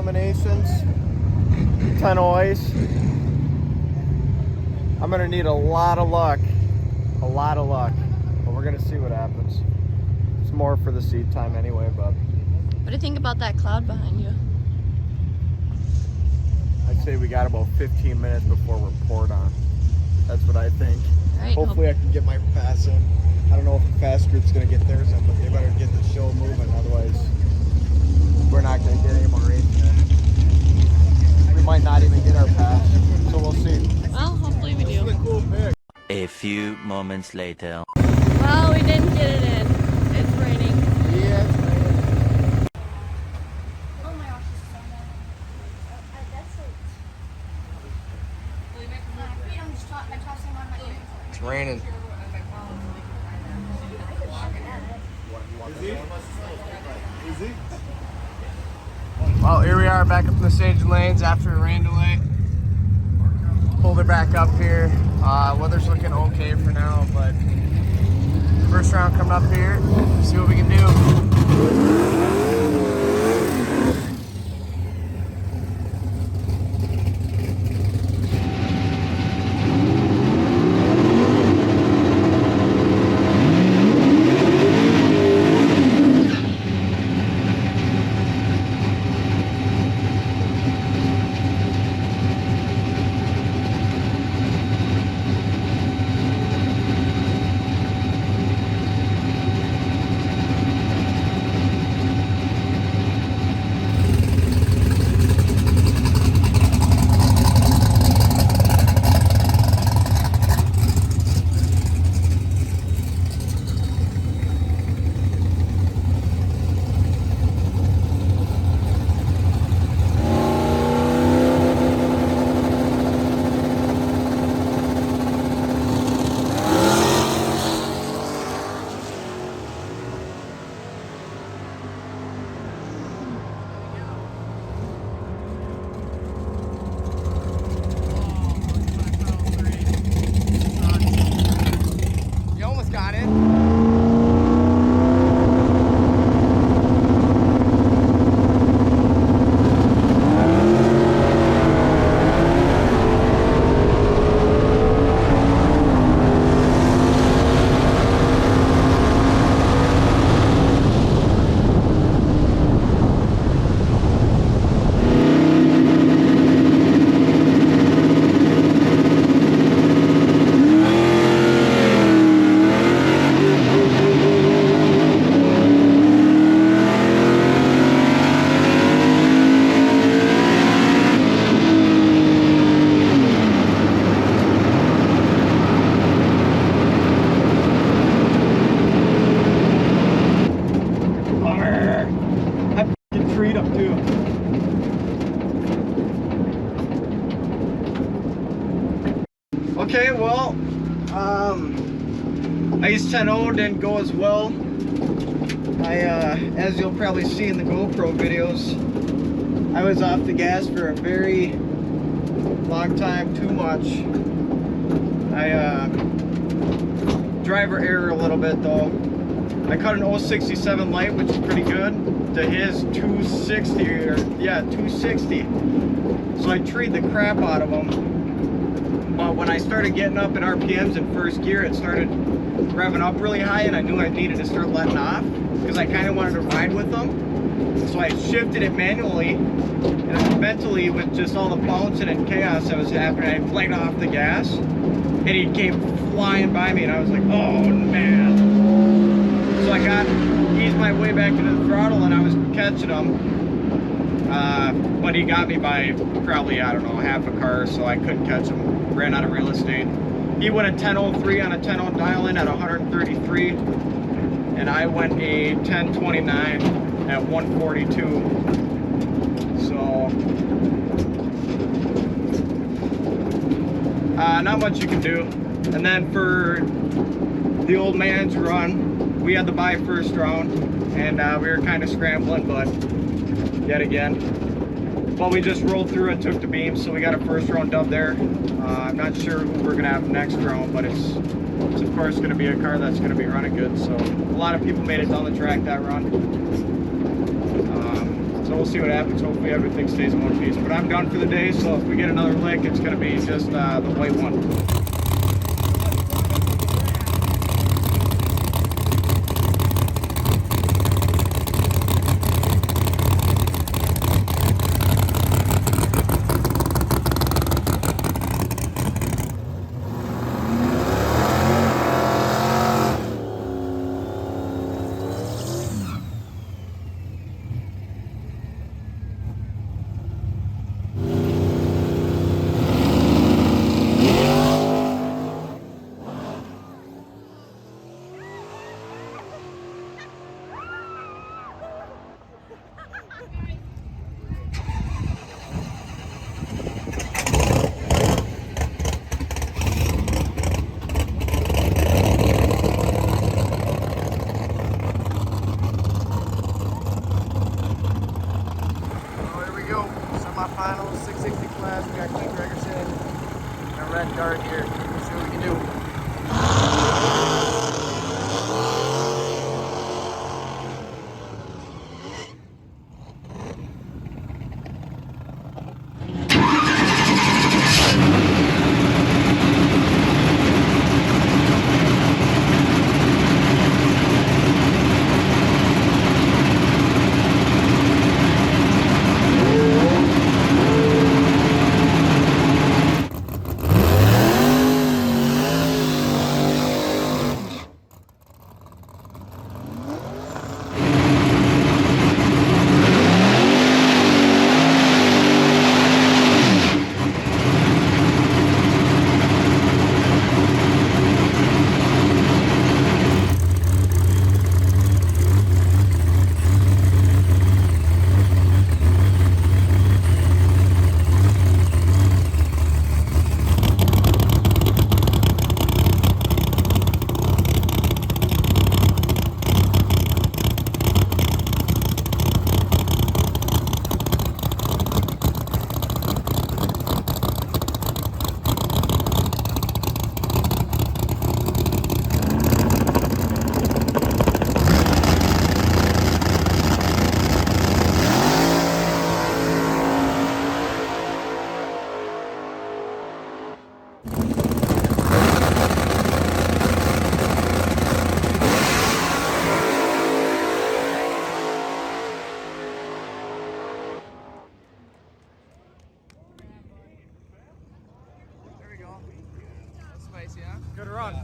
eliminations, 10 ice. I'm gonna need a lot of luck, but we're gonna see what happens. It's more for the seed time anyway, but. What do you think about that cloud behind you? I'd say we got about 15 minutes before we're poured on. That's what I think. Right, hopefully I can get my pass in. I don't know if the fast group's gonna get theirs in, but they better get the show moving, otherwise we're not gonna get any more racing in. We might not even get our pass, so we'll see. Well, hopefully we do. This is a cool pick. A few moments later. Well, we didn't get it in. It's raining. Yeah, it's raining. Oh my gosh, it's so bad. That's like. I'm just I tossed him on my ear. It's raining. Easy? Well, here we are back up in the staging lanes after a rain delay. Pulled it back up here. Weather's looking okay for now, but first round coming up here. See what we can do. Okay, well, Ice 10-0 didn't go as well. As you'll probably see in the GoPro videos, I was off the gas for a very long time, too much. Driver error a little bit though. I cut an 067 light, which is pretty good, to his 260, or yeah, 260. So I treed the crap out of him. But when I started getting up in RPMs in first gear, it started revving up really high, and I knew I needed to start letting off because I kind of wanted to ride with them. So I shifted it manually, and mentally, with just all the bouncing and chaos that was happening, I played off the gas, and he came flying by me, and I was like, oh man. So I eased my way back into the throttle, and I was catching him. But he got me by probably, I don't know, half a car, so I couldn't catch him. Ran out of real estate. He went a 1003 on a 10-0 dial-in at 133, and I went a 1029 at 142. So not much you can do. And then for the old man's run, we had to buy first round, and we were kind of scrambling, but yet again. But we just rolled through and took the beam, so we got a first round dub there. I'm not sure who we're gonna have next round, but it's of course gonna be a car that's gonna be running good. So a lot of people made it down the track that run. So we'll see what happens. Hopefully everything stays in one piece. But I'm done for the day, so if we get another lick, it's going to be just the white one. Semifinal 660 class. We got King Gregerson and Red Dart here. Let's see what we can do. Good run.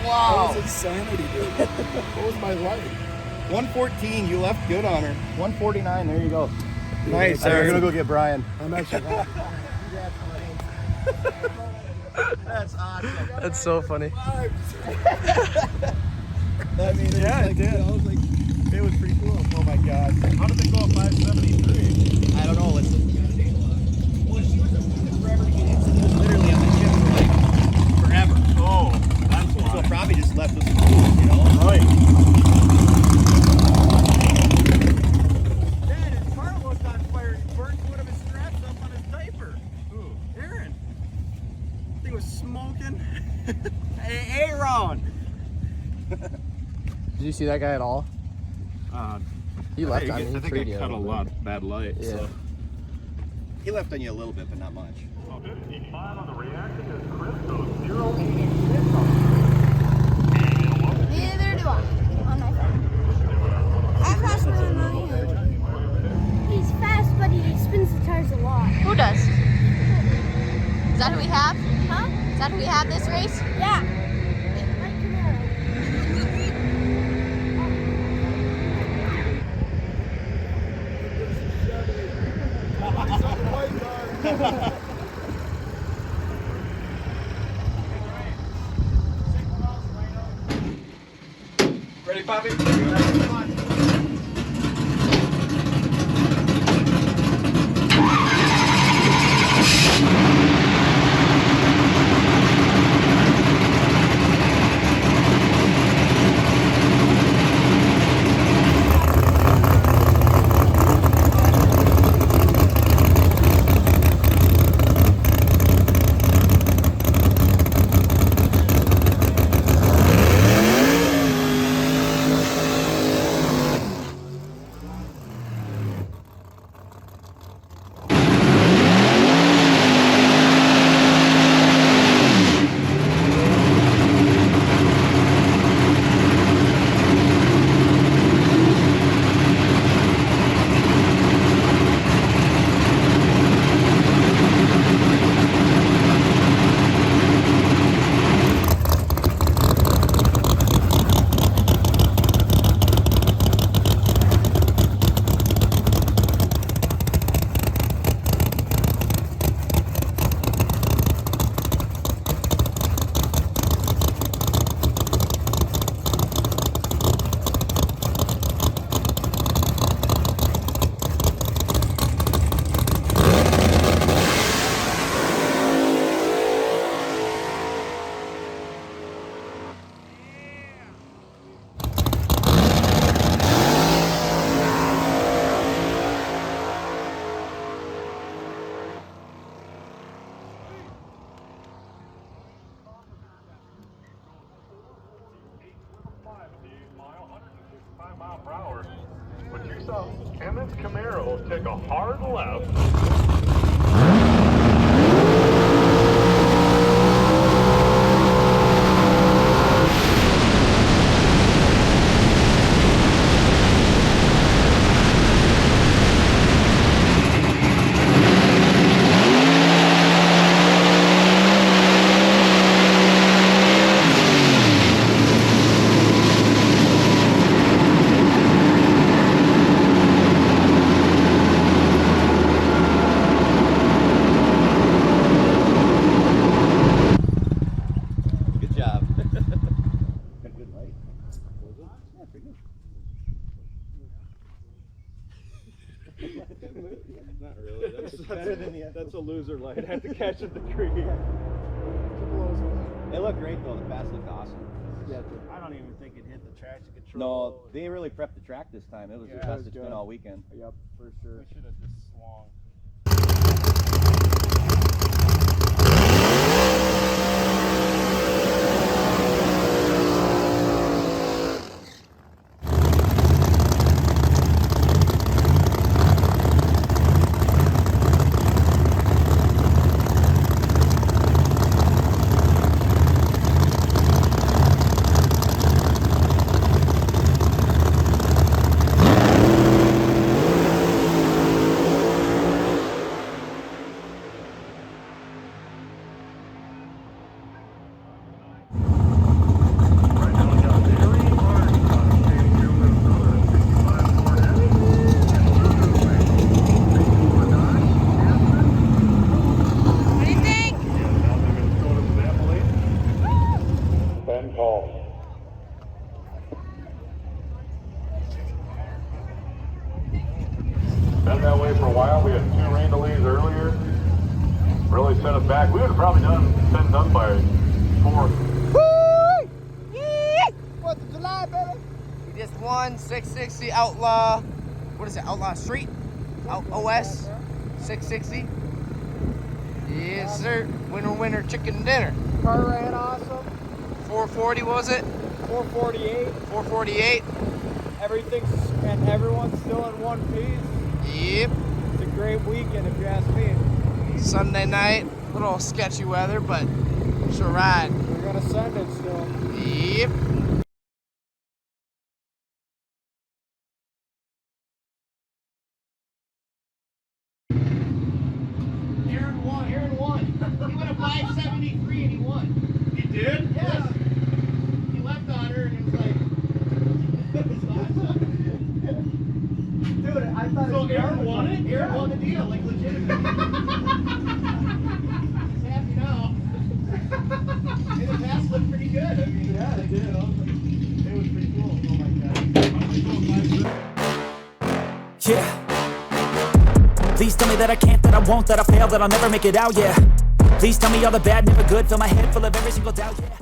Wow. That was insanity, dude. What was my life? 114, you left good on her. 149, there you go. Dude, Nice. I'm We're gonna go get Brian. I'm actually That's awesome. That's so funny. I mean, it Yeah, was it did. I was like, it was pretty cool. Oh my god. How did it go at 573? I don't know. Let's look. Well, she was forever to get in. So he was literally on the ship for like forever. Oh, that's why. So probably just left us alone, you know? Right. Dad, his car was on fire. He burned one of his straps up on his diaper. Who? Aaron. Thing was smoking. Hey, Aaron. Did you see that guy at all? He left on me. I think I cut a lot bad light. Yeah. So. He left on you a little bit, but not much. Time on the reaction is Crystal 086 on the do I on my phone. I'm faster than I am. He's fast, but he spins the tires a lot. Who does? Is that who we have? Huh? Is that who we have this race? Yeah. Like Camaro. Ready, Bobby? But you saw Emmett's Camaro take a hard left. Not really. That's a loser light. I have to catch at the tree. They look great though. The pass looked awesome. Yeah, I don't even think it hit the traction control. No, they really prepped the track this time. It was the best it's been all weekend. Yep, for sure. We should have just swung. Been that way for a while. We had 2 rain delays earlier. Really set us back. We would have probably been done by 4. Woo! Yeah! 4th of July, baby. We just won 660 Outlaw. What is it? Outlaw Street? OS 660. Yes, sir. Winner, chicken dinner. Car ran awesome. 440 was it? 448. 448. Everyone's still in one piece. Yep. It's a great weekend if you ask me. Sunday night, a little sketchy weather, but sure ride. We're gonna send it still. Yep. He went a 573 and he won. He did? Yes. He left on her and it was like. Dude, I thought. So Aaron won it? Aaron won the deal, like legitimately. He's happy now. And the pass looked pretty good. I mean, yeah, they did. It was pretty cool. Oh my god. Yeah. Please tell me that I can't, that I won't, that I fail, that I'll never make it out, yeah. Please tell me all the bad, never good. Fill my head full of every single doubt, yeah.